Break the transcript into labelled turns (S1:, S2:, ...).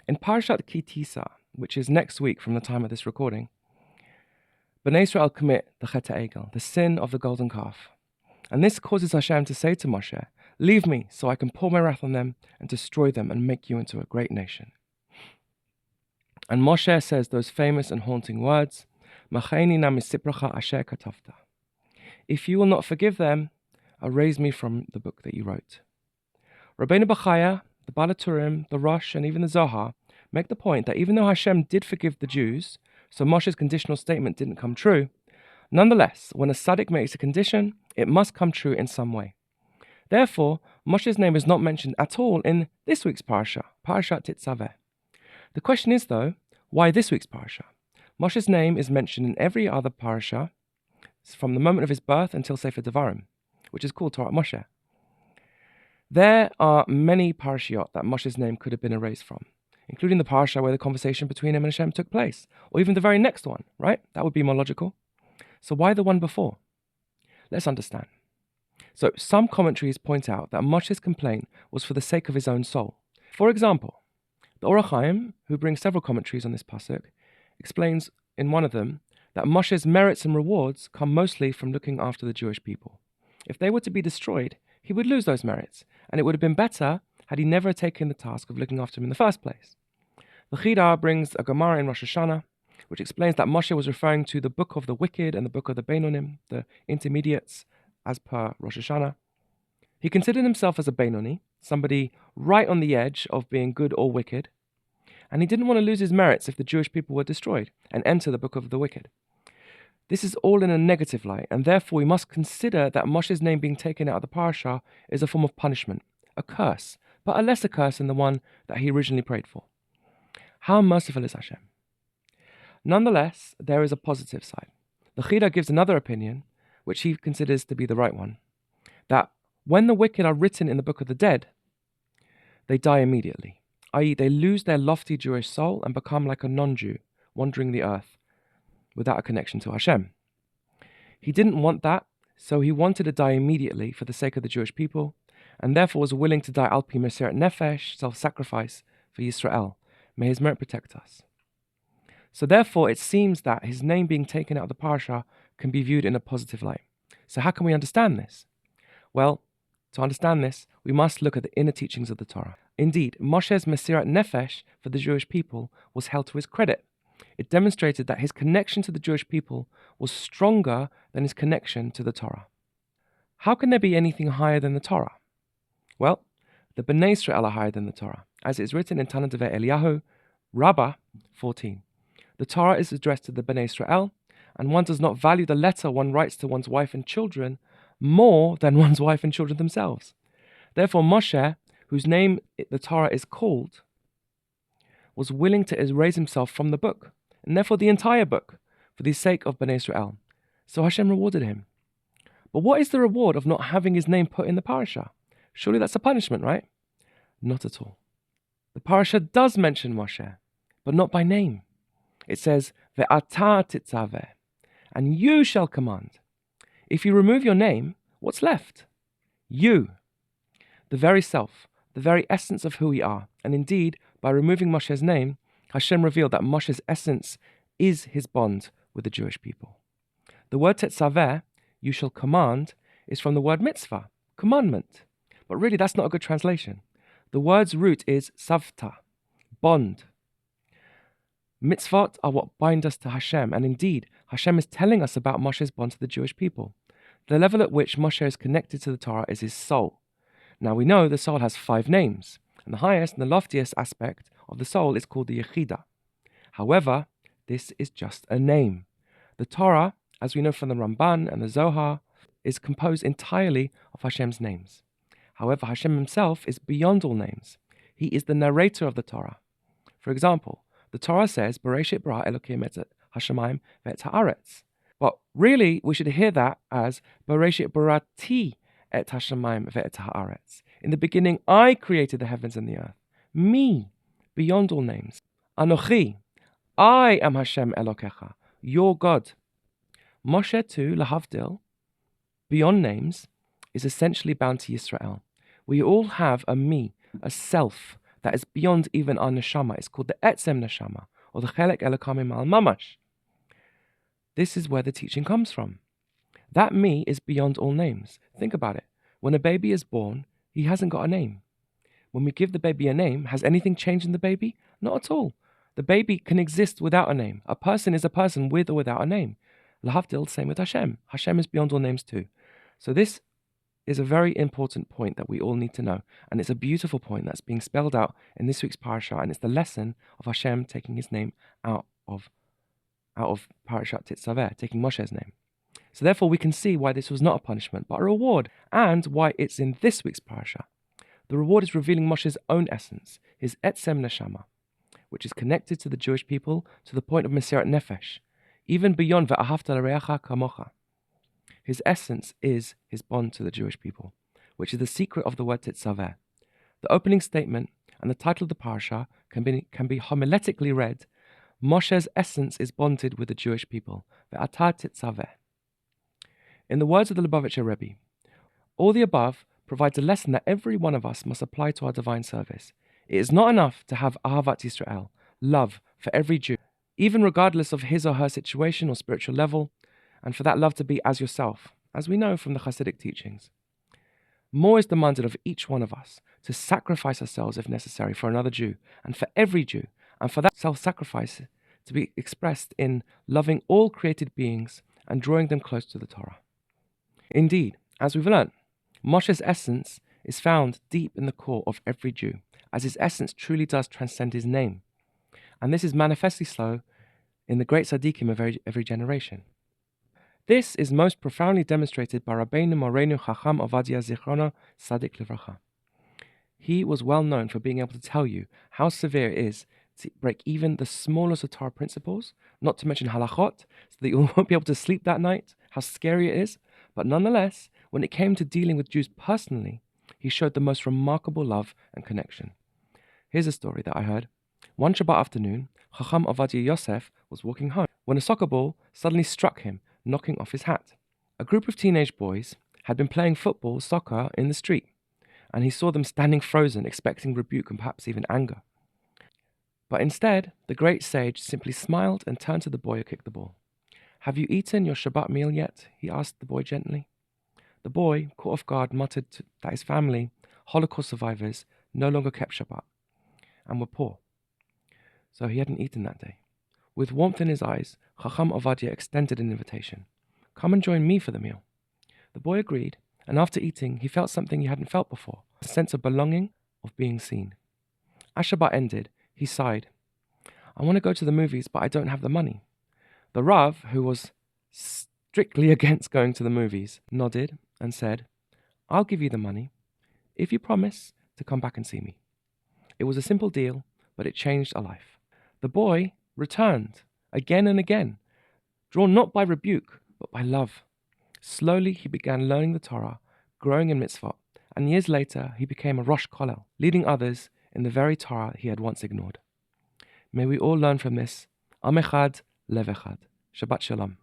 S1: In Parashat Ki Tisa, which is next week from the time of this recording, Bnei Israel commit the Chet HaEgel, the sin of the golden calf. And this causes Hashem to say to Moshe, "Leave me so I can pour my wrath on them and destroy them and make you into a great nation." And Moshe says those famous and haunting words, "Macheni na misipracha asher katavta." If you will not forgive them, erase me from the book that you wrote. Rabbeinu Bachaya, the Baal HaTurim, the Rosh, and even the Zohar make the point that even though Hashem did forgive the Jews, so Moshe's conditional statement didn't come true, nonetheless, when a tzaddik makes a condition, it must come true in some way. Therefore, Moshe's name is not mentioned at all in this week's parasha, Parashat Tetzaveh. The question is, though, why this week's parasha? Moshe's name is mentioned in every other parasha from the moment of his birth until Sefer Devarim, which is called Torah Moshe. There are many parashiot that Moshe's name could have been erased from, including the parasha where the conversation between him and Hashem took place, or even the very next one, right? That would be more logical. So why the one before? Let's understand. So some commentaries point out that Moshe's complaint was for the sake of his own soul. For example, the Or HaChaim, who brings several commentaries on this pasuk, explains in one of them that Moshe's merits and rewards come mostly from looking after the Jewish people. If they were to be destroyed, he would lose those merits, and it would have been better had he never taken the task of looking after them in the first place. The Chida brings a Gemara in Rosh Hashanah, which explains that Moshe was referring to the book of the wicked and the book of the Beinonim, the intermediates, as per Rosh Hashanah. He considered himself as a Beinoni, somebody right on the edge of being good or wicked, and he didn't want to lose his merits if the Jewish people were destroyed and enter the book of the wicked. This is all in a negative light, and therefore we must consider that Moshe's name being taken out of the parasha is a form of punishment, a curse, but a lesser curse than the one that he originally prayed for. How merciful is Hashem? Nonetheless, there is a positive side. The Chida gives another opinion, which he considers to be the right one, that when the wicked are written in the book of the dead, they die immediately, i.e. they lose their lofty Jewish soul and become like a non-Jew, wandering the earth, without a connection to Hashem. He didn't want that, so he wanted to die immediately for the sake of the Jewish people, and therefore was willing to die al pi mesirat nefesh, self-sacrifice, for Yisrael. May his merit protect us. So therefore, it seems that his name being taken out of the parasha can be viewed in a positive light. So how can we understand this? Well, to understand this, we must look at the inner teachings of the Torah. Indeed, Moshe's mesirat nefesh for the Jewish people was held to his credit. It demonstrated that his connection to the Jewish people was stronger than his connection to the Torah. How can there be anything higher than the Torah? Well, the Bnei Israel are higher than the Torah, as it is written in Tana Devei Eliyahu, Rabbah 14. The Torah is addressed to the Bnei Israel, and one does not value the letter one writes to one's wife and children more than one's wife and children themselves. Therefore, Moshe, whose name the Torah is called, was willing to erase himself from the book, and therefore the entire book, for the sake of Bnei Israel. So Hashem rewarded him. But what is the reward of not having his name put in the parasha? Surely that's a punishment, right? Not at all. The parasha does mention Moshe, but not by name. It says, Ve'ata Tetzaveh, and you shall command. If you remove your name, what's left? You. The very self, the very essence of who we are. And indeed, by removing Moshe's name, Hashem revealed that Moshe's essence is his bond with the Jewish people. The word Tetzaveh, you shall command, is from the word mitzvah, commandment. But really, that's not a good translation. The word's root is savta, bond. Mitzvot are what bind us to Hashem, and indeed, Hashem is telling us about Moshe's bond to the Jewish people. The level at which Moshe is connected to the Torah is his soul. Now we know the soul has 5 names, and the highest and the loftiest aspect of the soul is called the Yechida. However, this is just a name. The Torah, as we know from the Ramban and the Zohar, is composed entirely of Hashem's names. However, Hashem himself is beyond all names. He is the narrator of the Torah. For example, the Torah says, Bereshit bara Elokim et hashamayim ve'et haaretz. But really, we should hear that as Bereshit barati et hashamayim ve'et haaretz. In the beginning, I created the heavens and the earth. Me, beyond all names. Anochi, I am Hashem Elokecha, your God. Moshe too, lahavdil, beyond names, is essentially bound to Yisrael. We all have a me, a self, that is beyond even our neshama. It's called the etzem neshama, or the chelek elokam al mamash. This is where the teaching comes from. That me is beyond all names. Think about it. When a baby is born, he hasn't got a name. When we give the baby a name, has anything changed in the baby? Not at all. The baby can exist without a name. A person is a person with or without a name. Lahavdil, same with Hashem. Hashem is beyond all names too. So this is a very important point that we all need to know. And it's a beautiful point that's being spelled out in this week's parasha. And it's the lesson of Hashem taking his name out of Parashat Tetzaveh, taking Moshe's name. So therefore we can see why this was not a punishment, but a reward, and why it's in this week's parasha. The reward is revealing Moshe's own essence, his etzem neshama, which is connected to the Jewish people to the point of mesirat nefesh, even beyond ve'ahavta l'reacha kamocha. His essence is his bond to the Jewish people, which is the secret of the word Tetzaveh. The opening statement and the title of the parasha can be homiletically read, Moshe's essence is bonded with the Jewish people, ve'ata Tetzaveh. In the words of the Lubavitcher Rebbe, all the above provides a lesson that every one of us must apply to our divine service. It is not enough to have Ahavat Yisrael, love for every Jew, even regardless of his or her situation or spiritual level, and for that love to be as yourself, as we know from the Hasidic teachings. More is demanded of each one of us to sacrifice ourselves if necessary for another Jew, and for every Jew, and for that self-sacrifice to be expressed in loving all created beings and drawing them close to the Torah. Indeed, as we've learnt, Moshe's essence is found deep in the core of every Jew, as his essence truly does transcend his name. And this is manifestly so in the great tzaddikim of every generation. This is most profoundly demonstrated by Rabbeinu Morenu Chacham Ovadia Zichrono Tzadik Livracha. He was well known for being able to tell you how severe it is to break even the smallest of Torah principles, not to mention halachic, so that you won't be able to sleep that night, how scary it is. But nonetheless, when it came to dealing with Jews personally, he showed the most remarkable love and connection. Here's a story that I heard. One Shabbat afternoon, Chacham Ovadia Yosef was walking home when a soccer ball suddenly struck him, knocking off his hat. A group of teenage boys had been playing soccer in the street, and he saw them standing frozen, expecting rebuke and perhaps even anger. But instead, the great sage simply smiled and turned to the boy who kicked the ball. "Have you eaten your Shabbat meal yet?" he asked the boy gently. The boy, caught off guard, muttered that his family, Holocaust survivors, no longer kept Shabbat and were poor. So he hadn't eaten that day. With warmth in his eyes, Chacham Ovadia extended an invitation. "Come and join me for the meal." The boy agreed, and after eating, he felt something he hadn't felt before, a sense of belonging, of being seen. As Shabbat ended, he sighed. "I want to go to the movies, but I don't have the money." The Rav, who was strictly against going to the movies, nodded and said, "I'll give you the money if you promise to come back and see me." It was a simple deal, but it changed a life. The boy returned again and again, drawn not by rebuke, but by love. Slowly he began learning the Torah, growing in mitzvot, and years later he became a Rosh Kollel, leading others in the very Torah he had once ignored. May we all learn from this. Am echad, lev echad. Shabbat shalom.